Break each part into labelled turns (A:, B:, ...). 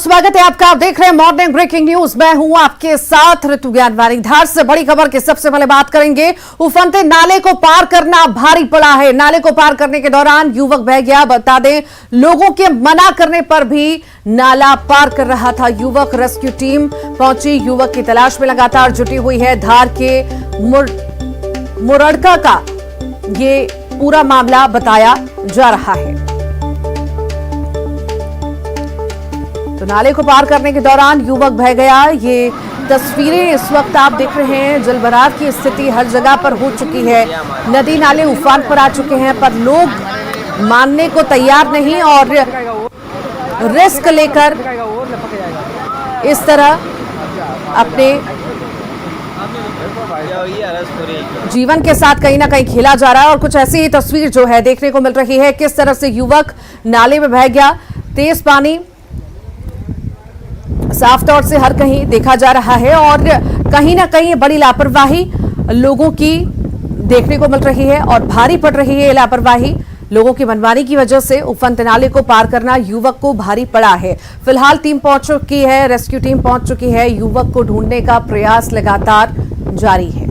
A: स्वागत है आपका। आप देख रहे हैं मॉर्निंग ब्रेकिंग न्यूज। मैं हूं आपके साथ ऋतु ज्ञानवानी। धार से बड़ी खबर की सबसे पहले बात करेंगे। उफनते नाले को पार करना भारी पड़ा है। नाले को पार करने के दौरान युवक बह गया। बता दें, लोगों के मना करने पर भी नाला पार कर रहा था युवक। रेस्क्यू टीम पहुंची, युवक की तलाश में लगातार जुटी हुई है। धार के मुरड़का का ये पूरा मामला बताया जा रहा है। तो नाले को पार करने के दौरान युवक बह गया। ये तस्वीरें इस वक्त आप देख रहे हैं। जलभराव की स्थिति हर जगह पर हो चुकी है। नदी नाले उफान पर आ चुके हैं, पर लोग मानने को तैयार नहीं और रिस्क लेकर इस तरह अपने जीवन के साथ कहीं ना कहीं खेला जा रहा है। और कुछ ऐसी ही तस्वीर जो है देखने को मिल रही है, किस तरह से युवक नाले में बह गया। तेज पानी साफ तौर से हर कहीं देखा जा रहा है और कहीं ना कहीं बड़ी लापरवाही लोगों की देखने को मिल रही है और भारी पड़ रही है। लापरवाही लोगों की मनमानी की वजह से उफनते नाले को पार करना युवक को भारी पड़ा है। फिलहाल टीम पहुंच चुकी है, रेस्क्यू टीम पहुंच चुकी है। युवक को ढूंढने का प्रयास लगातार जारी है।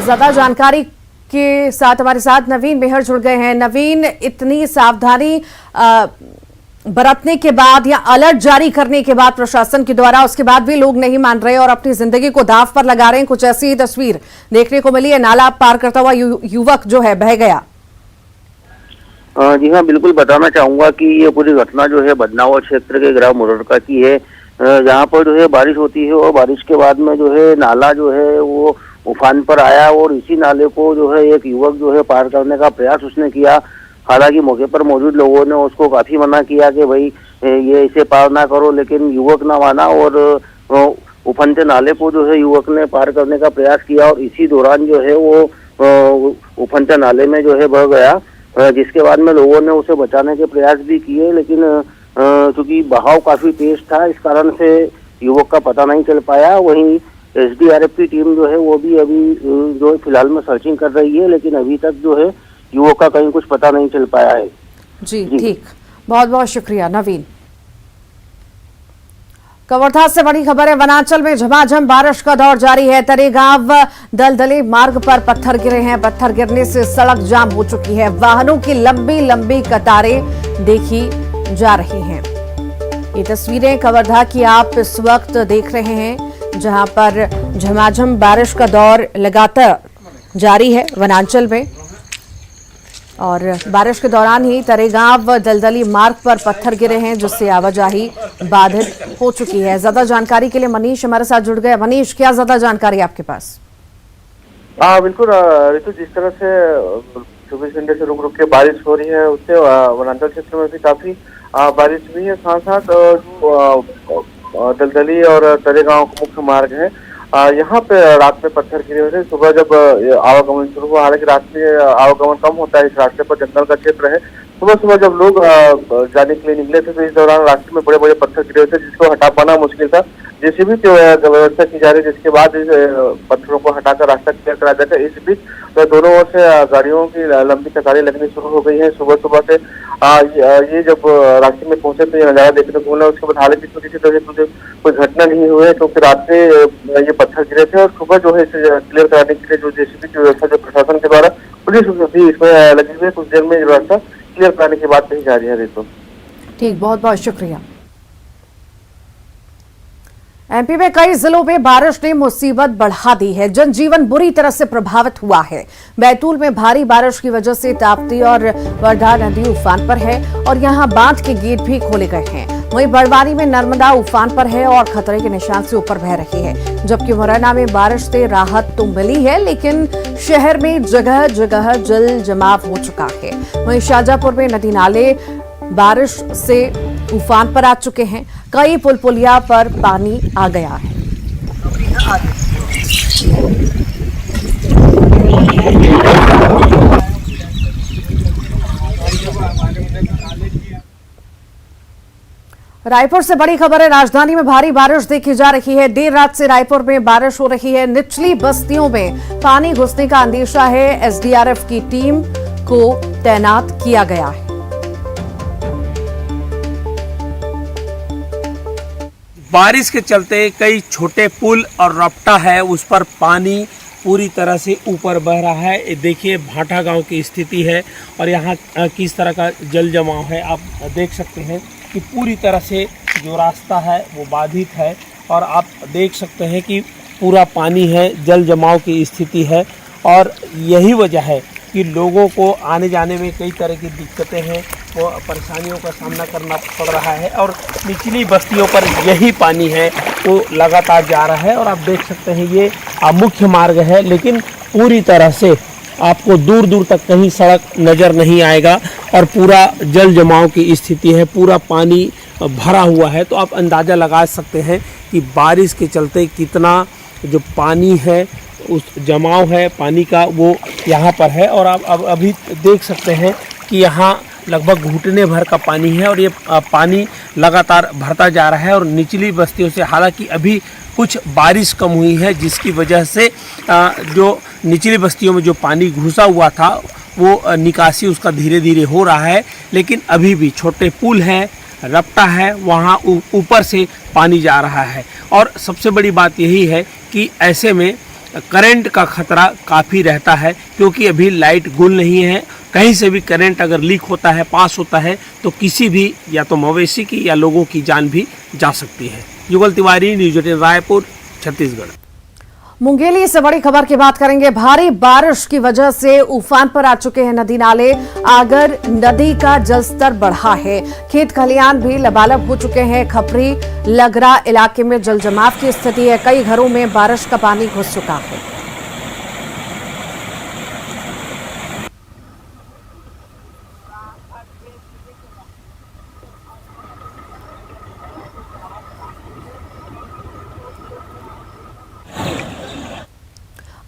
A: ज्यादा जानकारी के साथ हमारे साथ नवीन मेहर जुड़ गए हैं। नवीन, इतनी सावधानी बरतने के बाद या अलर्ट जारी करने के बाद प्रशासन के द्वारा, उसके बाद भी लोग नहीं मान रहे और अपनी जिंदगी को दांव पर लगा रहे हैं। कुछ ऐसी ही तस्वीर देखने को मिली है। नाला पार करता हुआ युवक जो है बह गया।
B: जी हाँ, बिल्कुल बताना चाहूंगा कि ये पूरी घटना जो है बदनावर क्षेत्र के ग्राम मुरड़का की है। जहाँ पर जो है बारिश होती है और बारिश के बाद में जो है नाला जो है वो उफान पर आया और इसी नाले को जो है एक युवक जो है पार करने का प्रयास उसने किया। हालांकि मौके पर मौजूद लोगों ने उसको काफी मना किया कि भाई ये इसे पार ना करो, लेकिन युवक ना माना और उफनते नाले को जो है युवक ने पार करने का प्रयास किया और इसी दौरान जो है वो उफनते नाले में जो है बह गया, जिसके बाद में लोगों ने उसे बचाने के प्रयास भी किए, लेकिन क्योंकि बहाव काफी तेज था इस कारण से युवक का पता नहीं चल पाया। वहीं एसडीआरएफ की टीम जो है वो भी अभी जो फिलहाल में सर्चिंग कर रही है, लेकिन अभी तक जो है युवक का कहीं कुछ पता नहीं चल पाया है।
A: जी ठीक, बहुत बहुत शुक्रिया नवीन। कवर्धा से बड़ी खबर है। वनांचल में झमाझम बारिश का दौर जारी है। तरेगांव दलदली मार्ग पर पत्थर गिरे हैं। पत्थर गिरने से सड़क जाम हो चुकी है। वाहनों की लंबी लंबी कतारें देखी जा रही हैं। ये तस्वीरें कवर्धा की आप इस वक्त देख रहे हैं, जहां पर झमाझम बारिश का दौर लगातार जारी है वनांचल में। और बारिश के दौरान ही तरेगांव दलदली मार्ग पर पत्थर गिरे हैं, जिससे आवाजाही बाधित हो चुकी है। ज्यादा जानकारी के लिए मनीष हमारे साथ जुड़ गए। मनीष, क्या ज्यादा जानकारी आपके पास?
C: बिल्कुल ऋतु, जिस तरह से 24 घंटे से रुक रुक के बारिश हो रही है उससे वनांचल क्षेत्र में भी काफी बारिश हुई है। साथ साथ जो दलदली और तरेगांव मुख्य मार्ग है, यहाँ पे रात में पत्थर गिरे हुए थे। सुबह जब आवागमन शुरू हुआ, हालांकि रात में आवागमन कम होता है, इस रास्ते पर जंगल का क्षेत्र है। सुबह सुबह जब लोग जाने के लिए निकले थे तो इस दौरान रास्ते में बड़े बड़े पत्थर गिरे हुए थे, जिसको हटा पाना मुश्किल था। जेसीबी की व्यवस्था की जा रही है, जिसके बाद इस पत्थरों को हटाकर रास्ता क्लियर करा जाएगा। इस बीच दोनों ओर से गाड़ियों की लंबी कतारें लगनी शुरू हो गई है। सुबह सुबह से ये जब रास्ते में पहुंचे तो ये नजारा देखने को मिला। उसके बाद हालांकि किसी तरह से कोई घटना नहीं हुई है, क्योंकि रात में ये पत्थर गिरे थे और सुबह जो है इसे क्लियर कराने के लिए जो जेसीबी की व्यवस्था जो प्रशासन के द्वारा पुलिस भी इसमें लगी हुई है। कुछ देर में रास्ता क्लियर कराने की बात कही जा रही है। तो
A: ठीक, बहुत बहुत शुक्रिया। एमपी में कई जिलों में बारिश ने मुसीबत बढ़ा दी है। जनजीवन बुरी तरह से प्रभावित हुआ है। बैतूल में भारी बारिश की वजह से ताप्ती और वर्धा नदी उफान पर है और यहां बांध के गेट भी खोले गए हैं। वहीं बड़वानी में नर्मदा उफान पर है और खतरे के निशान से ऊपर बह रही है। जबकि मुरैना में बारिश से राहत तो मिली है, लेकिन शहर में जगह जगह जल जमाव हो चुका है। वहीं शाहजहांपुर में नदी नाले बारिश से उफान पर आ चुके हैं। कई पुल पुलिया पर पानी आ गया है। रायपुर से बड़ी खबर है। राजधानी में भारी बारिश देखी जा रही है। देर रात से रायपुर में बारिश हो रही है। निचली बस्तियों में पानी घुसने का अंदेशा है। एसडीआरएफ की टीम को तैनात किया गया है।
D: बारिश के चलते कई छोटे पुल और रपटा है, उस पर पानी पूरी तरह से ऊपर बह रहा है। ये देखिए भाटा गांव की स्थिति है और यहाँ किस तरह का जल जमाव है आप देख सकते हैं कि पूरी तरह से जो रास्ता है वो बाधित है और आप देख सकते हैं कि पूरा पानी है, जल जमाव की स्थिति है और यही वजह है कि लोगों को आने जाने में कई तरह की दिक्कतें हैं, वो परेशानियों का सामना करना पड़ रहा है और निचली बस्तियों पर यही पानी है वो लगातार जा रहा है। और आप देख सकते हैं ये मुख्य मार्ग है, लेकिन पूरी तरह से आपको दूर दूर तक कहीं सड़क नज़र नहीं आएगा और पूरा जल जमाव की स्थिति है, पूरा पानी भरा हुआ है। तो आप अंदाज़ा लगा सकते हैं कि बारिश के चलते कितना जो पानी है, उस जमाव है पानी का वो यहाँ पर है। और आप अब अभी देख सकते हैं कि यहाँ लगभग घुटने भर का पानी है और ये पानी लगातार भरता जा रहा है। और निचली बस्तियों से हालांकि अभी कुछ बारिश कम हुई है, जिसकी वजह से जो निचली बस्तियों में जो पानी घुसा हुआ था वो निकासी उसका धीरे धीरे हो रहा है, लेकिन अभी भी छोटे पुल हैं, रपटा है, वहाँ ऊपर से पानी जा रहा है। और सबसे बड़ी बात यही है कि ऐसे में करंट का खतरा काफ़ी रहता है, क्योंकि अभी लाइट गुल नहीं है। कहीं से भी करंट अगर लीक होता है, पास होता है, तो किसी भी या तो मवेशी की या लोगों की जान भी जा सकती है। युगल तिवारी, न्यूज़ 18 रायपुर, छत्तीसगढ़।
A: मुंगेली से बड़ी खबर की बात करेंगे। भारी बारिश की वजह से उफान पर आ चुके हैं नदी नाले। आगर नदी का जलस्तर बढ़ा है। खेत खलियान भी लबालब हो चुके हैं। खपरी लगरा इलाके में जल जमाव की स्थिति है। कई घरों में बारिश का पानी घुस चुका है।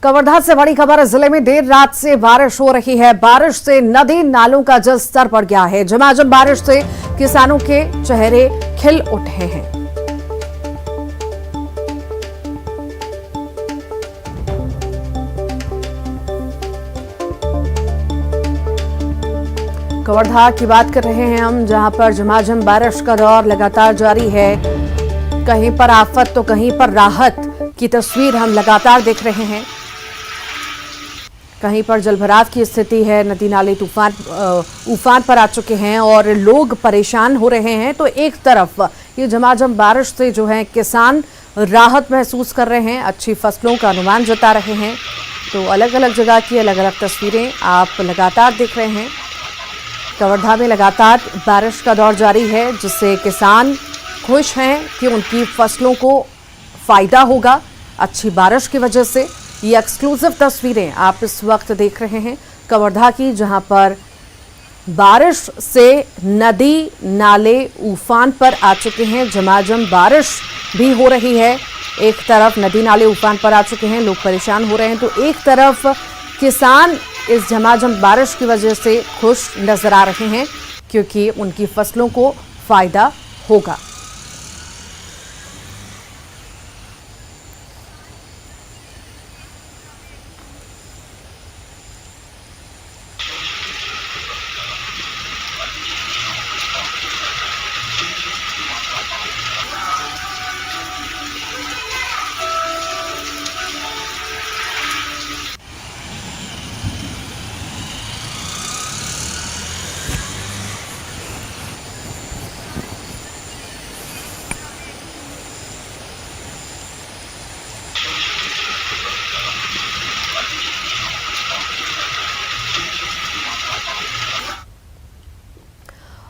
A: कवर्धा से बड़ी खबर है। जिले में देर रात से बारिश हो रही है। बारिश से नदी नालों का जल स्तर बढ़ गया है। झमाझम बारिश से किसानों के चेहरे खिल उठे हैं। कवर्धा की बात कर रहे हैं हम, जहां पर झमाझम बारिश का दौर लगातार जारी है। कहीं पर आफत तो कहीं पर राहत की तस्वीर हम लगातार देख रहे हैं। कहीं पर जलभराव की स्थिति है। नदी नाले उफान पर आ चुके हैं और लोग परेशान हो रहे हैं। तो एक तरफ ये झमाझम बारिश से जो है किसान राहत महसूस कर रहे हैं, अच्छी फसलों का अनुमान जता रहे हैं। तो अलग अलग जगह की अलग अलग तस्वीरें आप लगातार देख रहे हैं। कवर्धा में लगातार बारिश का दौर जारी है, जिससे किसान खुश हैं कि उनकी फसलों को फायदा होगा अच्छी बारिश की वजह से। ये एक्सक्लूसिव तस्वीरें आप इस वक्त देख रहे हैं कवर्धा की, जहां पर बारिश से नदी नाले उफान पर आ चुके हैं। झमाझम बारिश भी हो रही है। एक तरफ नदी नाले उफान पर आ चुके हैं, लोग परेशान हो रहे हैं, तो एक तरफ किसान इस झमाझम बारिश की वजह से खुश नजर आ रहे हैं, क्योंकि उनकी फसलों को फायदा होगा।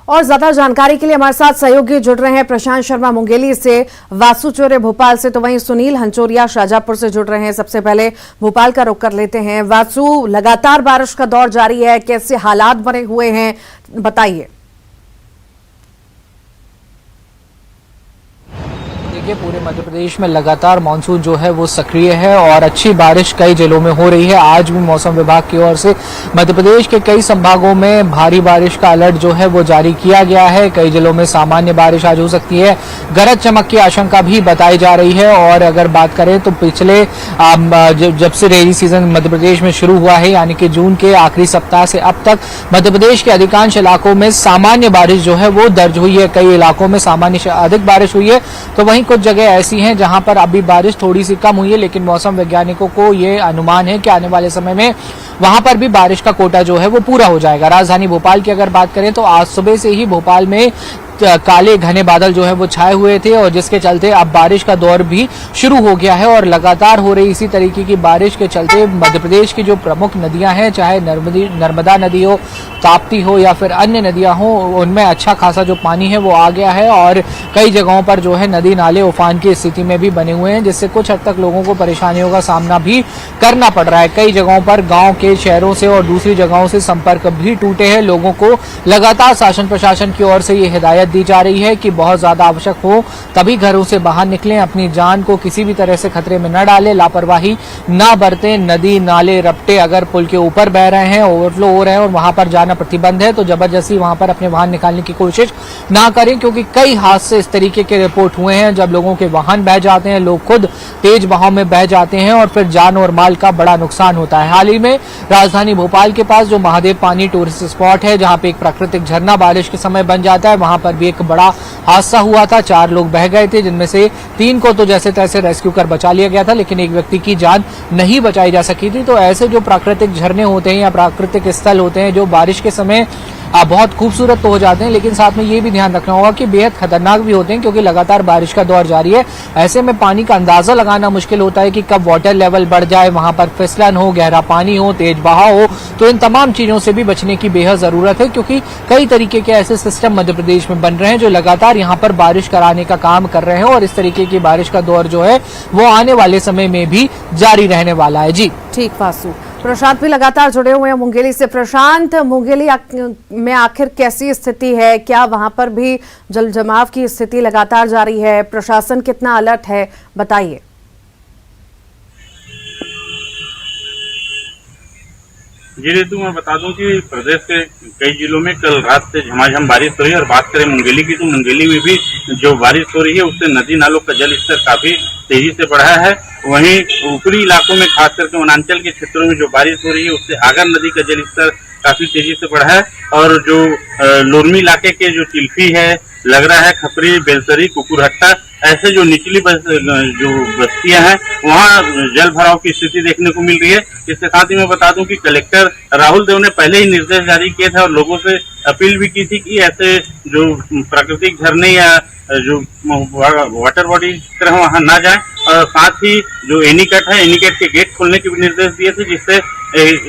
A: और ज्यादा जानकारी के लिए हमारे साथ सहयोगी जुड़ रहे हैं। प्रशांत शर्मा मुंगेली से, वासु चौरे भोपाल से, तो वहीं सुनील हंचोरिया शाजापुर से जुड़ रहे हैं। सबसे पहले भोपाल का रुख कर लेते हैं। वासु, लगातार बारिश का दौर जारी है, कैसे हालात बने हुए हैं, बताइए।
E: देखिए पूरे मध्य प्रदेश में लगातार मानसून जो है वो सक्रिय है और अच्छी बारिश कई जिलों में हो रही है। आज भी मौसम विभाग की ओर से मध्य प्रदेश के कई संभागों में भारी बारिश का अलर्ट जो है वो जारी किया गया है। कई जिलों में सामान्य बारिश आज हो सकती है, गरज चमक की आशंका भी बताई जा रही है। और अगर बात करें तो पिछले जब से रेनी सीजन मध्य प्रदेश में शुरू हुआ है, यानी कि जून के आखिरी सप्ताह से अब तक मध्य प्रदेश के अधिकांश इलाकों में सामान्य बारिश जो है वो दर्ज हुई है। कई इलाकों में सामान्य से अधिक बारिश हुई है, तो वहीं कुछ जगह ऐसी हैं जहां पर अभी बारिश थोड़ी सी कम हुई है, लेकिन मौसम वैज्ञानिकों को ये अनुमान है कि आने वाले समय में वहां पर भी बारिश का कोटा जो है वो पूरा हो जाएगा। राजधानी भोपाल की अगर बात करें तो आज सुबह से ही भोपाल में काले घने बादल जो है वो छाए हुए थे और जिसके चलते अब बारिश का दौर भी शुरू हो गया है। और लगातार हो रही इसी तरीके की बारिश के चलते मध्य प्रदेश की जो प्रमुख नदियां हैं, चाहे नर्मदा नदी हो, ताप्ती हो या फिर अन्य नदियां हो, उनमें अच्छा खासा जो पानी है वो आ गया है। और कई जगहों पर जो है नदी नाले उफान की स्थिति में भी बने हुए हैं, जिससे कुछ हद तक लोगों को परेशानियों का सामना भी करना पड़ रहा है। कई जगहों पर गाँव के शहरों से और दूसरी जगहों से संपर्क भी टूटे हैं। लोगों को लगातार शासन प्रशासन की ओर से ये हिदायत दी जा रही है कि बहुत ज्यादा आवश्यक हो तभी घरों से बाहर निकलें, अपनी जान को किसी भी तरह से खतरे में न डालें, लापरवाही न बरतें। नदी नाले रपटे अगर पुल के ऊपर बह रहे हैं, ओवरफ्लो हो रहे हैं और वहां पर जाना प्रतिबंध है, तो जबरदस्ती वहां पर अपने वाहन निकालने की कोशिश ना करें, क्योंकि कई हादसे इस तरीके के रिपोर्ट हुए हैं जब लोगों के वाहन बह जाते हैं, लोग खुद तेज बहाव में बह जाते हैं और फिर जान और माल का बड़ा नुकसान होता है। हाल ही में राजधानी भोपाल के पास जो महादेव पानी टूरिस्ट स्पॉट है, जहां पे एक प्राकृतिक झरना बारिश के समय बन जाता है, वहां पर भी एक बड़ा हादसा हुआ था। 4 लोग बह गए थे, जिनमें से 3 को तो जैसे तैसे रेस्क्यू कर बचा लिया गया था, लेकिन एक व्यक्ति की जान नहीं बचाई जा सकी थी। तो ऐसे जो प्राकृतिक झरने होते हैं या प्राकृतिक स्थल होते हैं जो बारिश के समय बहुत खूबसूरत तो हो जाते हैं, लेकिन साथ में ये भी ध्यान रखना होगा कि बेहद खतरनाक भी होते हैं, क्योंकि लगातार बारिश का दौर जारी है। ऐसे में पानी का अंदाजा लगाना मुश्किल होता है कि कब वाटर लेवल बढ़ जाए, वहां पर फिसलन हो, गहरा पानी हो, तेज बहाव हो। तो इन तमाम चीजों से भी बचने की बेहद जरूरत है, क्योंकि कई तरीके के ऐसे सिस्टम मध्य प्रदेश में बन रहे हैं जो लगातार यहाँ पर बारिश कराने का काम कर रहे हैं और इस तरीके की बारिश का दौर जो है वो आने वाले समय में भी जारी रहने वाला है। जी
A: ठीक वासु। प्रशांत भी लगातार जुड़े हुए हैं मुंगेली से। प्रशांत, मुंगेली में आखिर कैसी स्थिति है? क्या वहां पर भी जल जमाव की स्थिति लगातार जारी है? प्रशासन कितना अलर्ट है, बताइए।
F: जी ऋतु, मैं बता दूं कि प्रदेश के कई जिलों में कल रात से झमाझम बारिश हो रही है। और बात करें मुंगेली की, तो मुंगेली में भी जो बारिश हो रही है उससे नदी नालों का जल स्तर काफी तेजी से बढ़ा है। वहीं ऊपरी इलाकों में, खास करके वनांचल के क्षेत्रों में जो बारिश हो रही है उससे आगर नदी का जल स्तर काफी तेजी से बढ़ा है। और जो लोरमी इलाके के जो चिल्फी है, लगरा है, खपरी, बेलसरी, कुकुरहट्टा, ऐसे जो निचली जो बस्तियां हैं वहाँ जल भराव की स्थिति देखने को मिल रही है। इसके साथ ही मैं बता दूं कि कलेक्टर राहुल देव ने पहले ही निर्देश जारी किए थे और लोगों से अपील भी की थी कि ऐसे जो प्राकृतिक झरने या जो वाटर बॉडी तरह वहाँ ना जाए। और साथ ही जो एनीकट है, एनीकट के गेट खोलने के भी निर्देश दिए थे, जिससे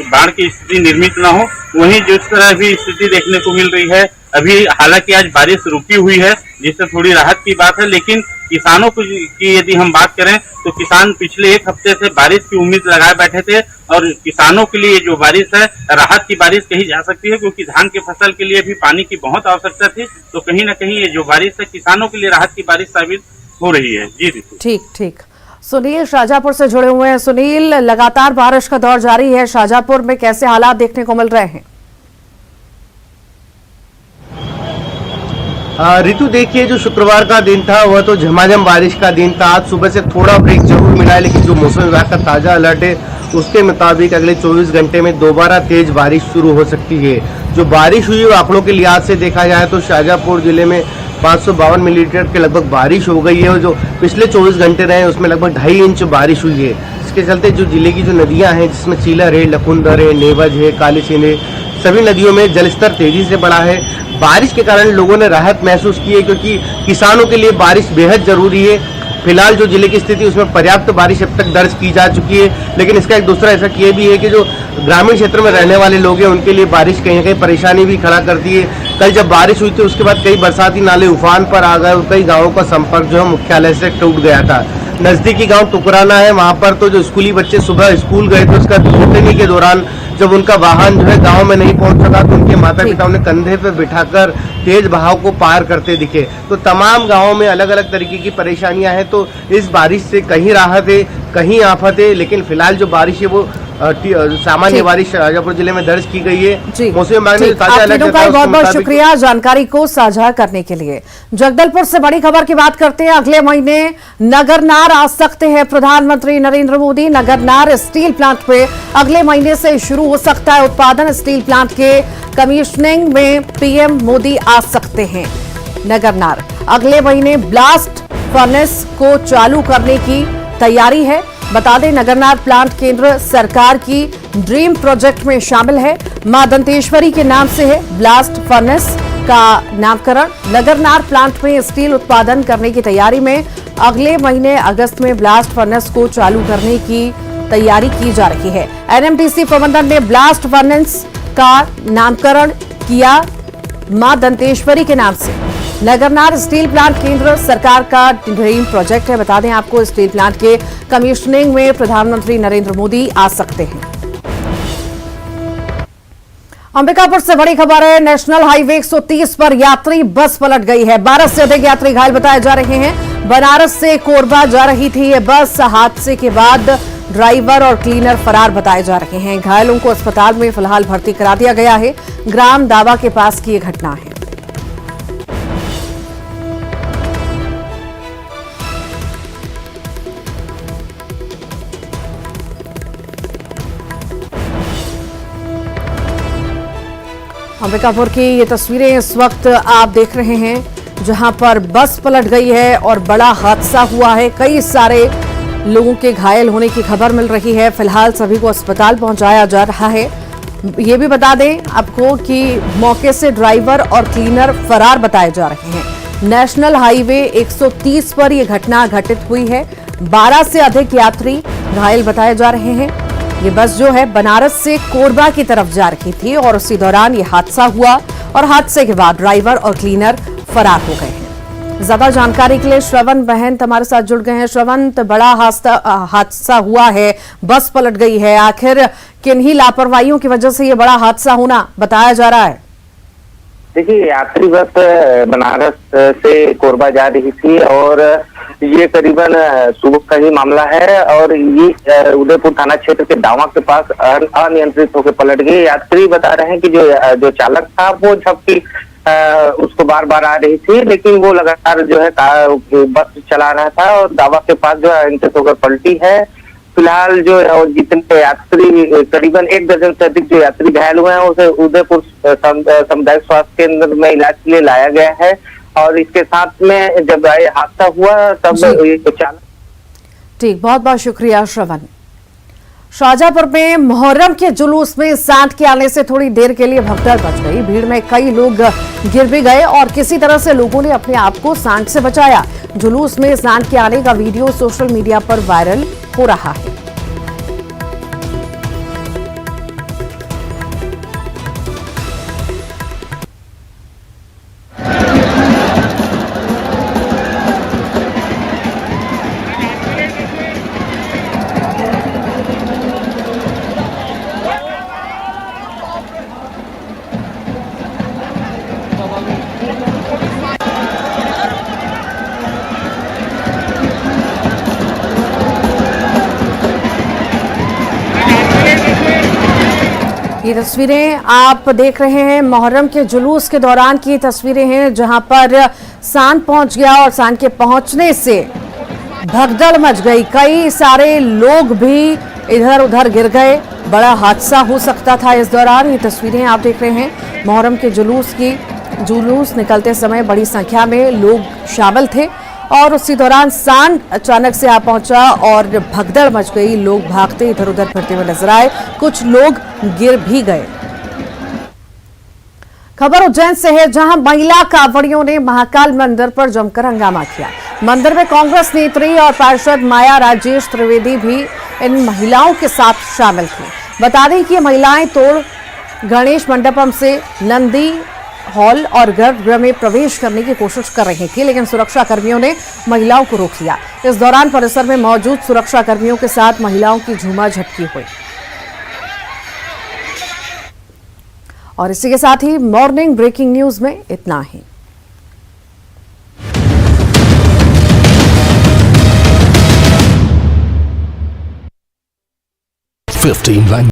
F: बाढ़ की स्थिति निर्मित न हो। वहीं जिस तरह भी स्थिति देखने को मिल रही है अभी, हालांकि आज बारिश रुकी हुई है जिससे थोड़ी राहत की बात है, लेकिन किसानों की यदि हम बात करें तो किसान पिछले 1 हफ्ते से बारिश की उम्मीद लगाए बैठे थे। और किसानों के लिए जो बारिश है, राहत की बारिश कही जा सकती है, क्योंकि धान के फसल के लिए भी पानी की बहुत आवश्यकता थी। तो कहीं ना कहीं ये जो बारिश है किसानों के लिए राहत की बारिश साबित हो रही है। जी
A: ठीक ठीक। सुनील शाहजहांपुर से जुड़े हुए हैं। सुनील, लगातार बारिश का दौर जारी है, शाहजहांपुर में कैसे हालात देखने को मिल रहे हैं?
G: ऋतु, देखिए जो शुक्रवार का दिन था वह तो झमाझम बारिश का दिन था। आज सुबह से थोड़ा ब्रेक जरूर मिला है, लेकिन जो मौसम विभाग का ताजा अलर्ट है उसके मुताबिक अगले 24 घंटे में दोबारा तेज बारिश शुरू हो सकती है। जो बारिश हुई है आंकड़ों के लिहाज से देखा जाए तो शाहजहांपुर जिले में 552 मिलीमीटर के लगभग बारिश हो गई है और जो पिछले 24 घंटे रहे उसमें लगभग 2.5 इंच बारिश हुई है। इसके चलते जो जिले की जो नदियां हैं, जिसमें चीलर है, लखुंदर है, नेवज है, काली सिंध है, सभी नदियों में जलस्तर तेजी से बढ़ा है। बारिश के कारण लोगों ने राहत महसूस की है, क्योंकि किसानों के लिए बारिश बेहद जरूरी है। फिलहाल जो जिले की स्थिति उसमें पर्याप्त बारिश अब तक दर्ज की जा चुकी है, लेकिन इसका एक दूसरा ऐसा ये भी है कि जो ग्रामीण क्षेत्र में रहने वाले लोग हैं उनके लिए बारिश कहीं ना कहीं परेशानी भी खड़ा करती है। कल जब बारिश हुई थी उसके बाद कई बरसाती नाले उफान पर आ गए और कई गाँवों का संपर्क जो है मुख्यालय से टूट गया था। नजदीकी गांव टुकराना है, वहां पर तो जो स्कूली बच्चे सुबह स्कूल गए थे उसका लौटने के दौरान जब उनका वाहन जो है गांव में नहीं पहुंच सका तो उनके माता पिता उन्हें कंधे पे बिठाकर तेज बहाव को पार करते दिखे। तो तमाम गांवों में अलग अलग तरीके की परेशानियां हैं। तो इस बारिश से कहीं राहत है, कहीं आफत है, लेकिन फिलहाल जो बारिश है वो सामान्य बारिश शाजापुर जिले में दर्ज की गई है। मौसम विभाग ने ताजा अलर्ट
A: का बहुत बहुत शुक्रिया जानकारी को साझा करने के लिए। जगदलपुर से बड़ी खबर की बात करते हैं। अगले महीने नगरनार आ सकते हैं प्रधानमंत्री नरेंद्र मोदी। नगरनार स्टील प्लांट पे अगले महीने से शुरू हो सकता है उत्पादन। स्टील प्लांट के कमीशनिंग में पीएम मोदी आ सकते हैं। नगरनार अगले महीने ब्लास्ट फर्नेस को चालू करने की तैयारी है। बता दें नगरनार प्लांट केंद्र सरकार की ड्रीम प्रोजेक्ट में शामिल है। मां दंतेश्वरी के नाम से है ब्लास्ट फर्नेस का नामकरण। नगरनार प्लांट में स्टील उत्पादन करने की तैयारी में अगले महीने अगस्त में ब्लास्ट फर्नेस को चालू करने की तैयारी की जा रही है। एनएमडीसी प्रबंधन ने ब्लास्ट फर्नेस का नामकरण किया मां दंतेश्वरी के नाम से। नगरनार स्टील प्लांट केंद्र सरकार का ड्रीम प्रोजेक्ट है। बता दें आपको स्टील प्लांट के कमीशनिंग में प्रधानमंत्री नरेंद्र मोदी आ सकते हैं। अंबिकापुर से बड़ी खबर है। नेशनल हाईवे 130 पर यात्री बस पलट गई है। 12 से अधिक यात्री घायल बताए जा रहे हैं। बनारस से कोरबा जा रही थी ये बस। हादसे के बाद ड्राइवर और क्लीनर फरार बताए जा रहे हैं। घायलों को अस्पताल में फिलहाल भर्ती करा दिया गया है। ग्राम दावा के पास की ये घटना है। अंबिकापुर की ये तस्वीरें इस वक्त आप देख रहे हैं जहां पर बस पलट गई है और बड़ा हादसा हुआ है। कई सारे लोगों के घायल होने की खबर मिल रही है। फिलहाल सभी को अस्पताल पहुंचाया जा रहा है। ये भी बता दें आपको कि मौके से ड्राइवर और क्लीनर फरार बताए जा रहे हैं। नेशनल हाईवे 130 पर यह घटना घटित हुई है। 12 से अधिक यात्री घायल बताए जा रहे हैं। ये बस जो है बनारस से कोरबा की तरफ जा रही थी और उसी दौरान ये हादसा हुआ और हादसे के बाद ड्राइवर और क्लीनर फरार हो गए हैं। ज्यादा जानकारी के लिए श्रवण महंत हमारे साथ जुड़ गए हैं। श्रवण, बड़ा हादसा हुआ है, बस पलट गई है। आखिर किन्हीं लापरवाहियों की वजह से ये बड़ा हादसा होना बताया जा रहा है?
B: देखिए, यात्री बस बनारस से कोरबा जा रही थी और ये करीबन सुबह का ही मामला है और ये उदयपुर थाना क्षेत्र के दावा के पास अनियंत्रित होकर पलट गई। यात्री बता रहे हैं कि जो चालक था वो झपकी उसको बार बार आ रही थी, लेकिन वो लगातार जो है बस चला रहा था और दावा के पास जो है अनियंत्रित होकर पलटी है। फिलहाल जो जितने यात्री करीबन 1 दर्जन से अधिक जो यात्री घायल हुए हैं उसे उदयपुर सामुदायिक स्वास्थ्य केंद्र में इलाज के लिए लाया गया है। और इसके साथ में जब हादसा हुआ तब ये चालक।
A: ठीक, बहुत बहुत शुक्रिया श्रवण। शाहजहांपुर में मुहर्रम के जुलूस में सांड के आने से थोड़ी देर के लिए भगदड़ मच गई। भीड़ में कई लोग गिर भी गए और किसी तरह से लोगों ने अपने आप को सांड से बचाया। जुलूस में सांड के आने का वीडियो सोशल मीडिया पर वायरल हो रहा है। ये तस्वीरें आप देख रहे हैं मुहर्रम के जुलूस के दौरान की तस्वीरें हैं जहां पर सांड पहुंच गया और सांड के पहुंचने से भगदड़ मच गई। कई सारे लोग भी इधर उधर गिर गए। बड़ा हादसा हो सकता था इस दौरान। ये तस्वीरें आप देख रहे हैं मुहर्रम के जुलूस निकलते समय बड़ी संख्या में लोग शामिल थे और उसी दौरान सांड अचानक से आ पहुंचा और भगदड़ मच गई। लोग भागते इधर उधर फिरते हुए नजर आए, कुछ लोग गिर भी गए। खबर उज्जैन से है जहां महिला कांवड़ियों ने महाकाल मंदिर पर जमकर हंगामा किया। मंदिर में कांग्रेस नेत्री और पार्षद माया राजेश त्रिवेदी भी इन महिलाओं के साथ शामिल थी। बता दें कि ये महिलाएं तोड़ गणेश मंडपम से नंदी हॉल और गर्भगृह में प्रवेश करने की कोशिश कर रही थी, लेकिन सुरक्षा कर्मियों ने महिलाओं को रोक लिया। इस दौरान परिसर में मौजूद सुरक्षा कर्मियों के साथ महिलाओं की झूमा झटकी हुई। और इसी के साथ ही मॉर्निंग ब्रेकिंग न्यूज में इतना ही।